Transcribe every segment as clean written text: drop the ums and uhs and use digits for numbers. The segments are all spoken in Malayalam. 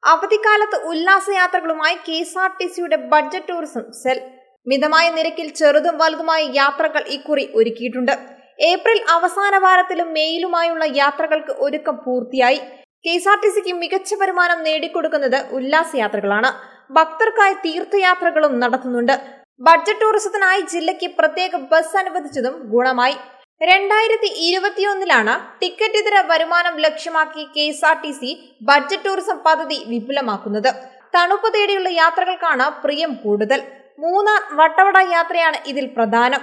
അവധിക്കാലത്ത് ഉല്ലാസയാത്രകളുമായി KSRTCയുടെ ബഡ്ജറ്റ് ടൂറിസം സെൽ മിതമായ നിരക്കിൽ ചെറുതും വലുതുമായ യാത്രകൾ ഇക്കുറി ഒരുക്കിയിട്ടുണ്ട്. ഏപ്രിൽ അവസാന വാരത്തിലും മെയിലുമായുള്ള യാത്രകൾക്ക് ഒരുക്കം പൂർത്തിയായി. KSRTCക്ക് മികച്ച വരുമാനം നേടിക്കൊടുക്കുന്നത് ഉല്ലാസയാത്രകളാണ്. ഭക്തർക്കായി തീർത്ഥയാത്രകളും നടത്തുന്നുണ്ട്. ബഡ്ജറ്റ് ടൂറിസത്തിനായി ജില്ലയ്ക്ക് പ്രത്യേക ബസ് അനുവദിച്ചതും ഗുണമായി. 2021 ടിക്കറ്റ് ഇതര വരുമാനം ലക്ഷ്യമാക്കി KSRTC ബഡ്ജറ്റ് ടൂറിസം പദ്ധതി വിപുലമാക്കുന്നത്. തണുപ്പ് തേടിയുള്ള യാത്രകൾക്കാണ് പ്രിയം കൂടുതൽ. മൂന്നാർ വട്ടവട യാത്രയാണ് ഇതിൽ പ്രധാനം.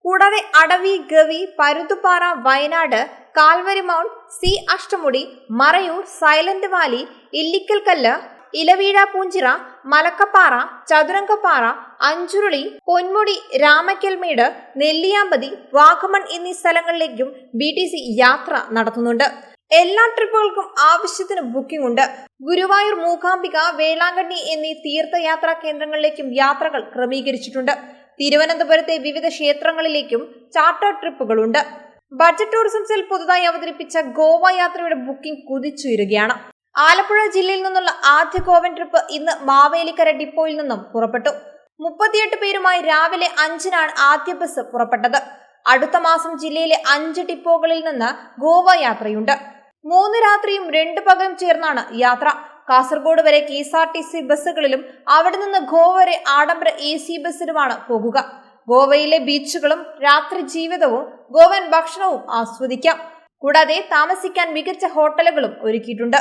കൂടാതെ അടവി, ഗവി, പരുന്തുപാറ, വയനാട്, കാൽവരി മൗണ്ട്, സി അഷ്ടമുടി, മറയൂർ, സൈലന്റ് വാലി, ഇല്ലിക്കൽക്കല്ല്, ഇലവീഴ പൂഞ്ചിറ, മലക്കപ്പാറ, ചതുരംഗപ്പാറ, അഞ്ചുരുളി, പൊന്മുടി, രാമക്കൽമേട്, നെല്ലിയാമ്പതി, വാഗമൺ എന്നീ സ്ഥലങ്ങളിലേക്കും BTC യാത്ര നടത്തുന്നുണ്ട്. എല്ലാ ട്രിപ്പുകൾക്കും ആവശ്യത്തിന് ബുക്കിംഗ് ഉണ്ട്. ഗുരുവായൂർ, മൂകാംബിക, വേളാങ്കണ്ണി എന്നീ തീർത്ഥയാത്രാ കേന്ദ്രങ്ങളിലേക്കും യാത്രകൾ ക്രമീകരിച്ചിട്ടുണ്ട്. തിരുവനന്തപുരത്തെ വിവിധ ക്ഷേത്രങ്ങളിലേക്കും ചാർട്ടർ ട്രിപ്പുകളുണ്ട്. ബഡ്ജറ്റ് ടൂറിസം സെൽ പുതുതായി അവതരിപ്പിച്ച ഗോവ യാത്രയുടെ ബുക്കിംഗ് കുതിച്ചുയരുകയാണ്. ആലപ്പുഴ ജില്ലയിൽ നിന്നുള്ള ആദ്യ ഗോവൻ ട്രിപ്പ് ഇന്ന് മാവേലിക്കര ഡിപ്പോയിൽ നിന്നും പുറപ്പെട്ടു. 38 പേരുമായി രാവിലെ 5-നാണ് ആദ്യ ബസ് പുറപ്പെട്ടത്. അടുത്ത മാസം ജില്ലയിലെ 5 ഡിപ്പോകളിൽ നിന്ന് ഗോവ യാത്രയുണ്ട്. 3 രാത്രിയും 2 പകലും ചേർന്നാണ് യാത്ര. കാസർഗോഡ് വരെ KSRTC ബസ്സുകളിലും അവിടെ നിന്ന് ഗോവ വരെ ആഡംബര AC ബസ്സിലുമാണ് പോകുക. ഗോവയിലെ ബീച്ചുകളും രാത്രി ജീവിതവും ഗോവൻ ഭക്ഷണവും ആസ്വദിക്കാം. കൂടാതെ താമസിക്കാൻ മികച്ച ഹോട്ടലുകളും ഒരുക്കിയിട്ടുണ്ട്.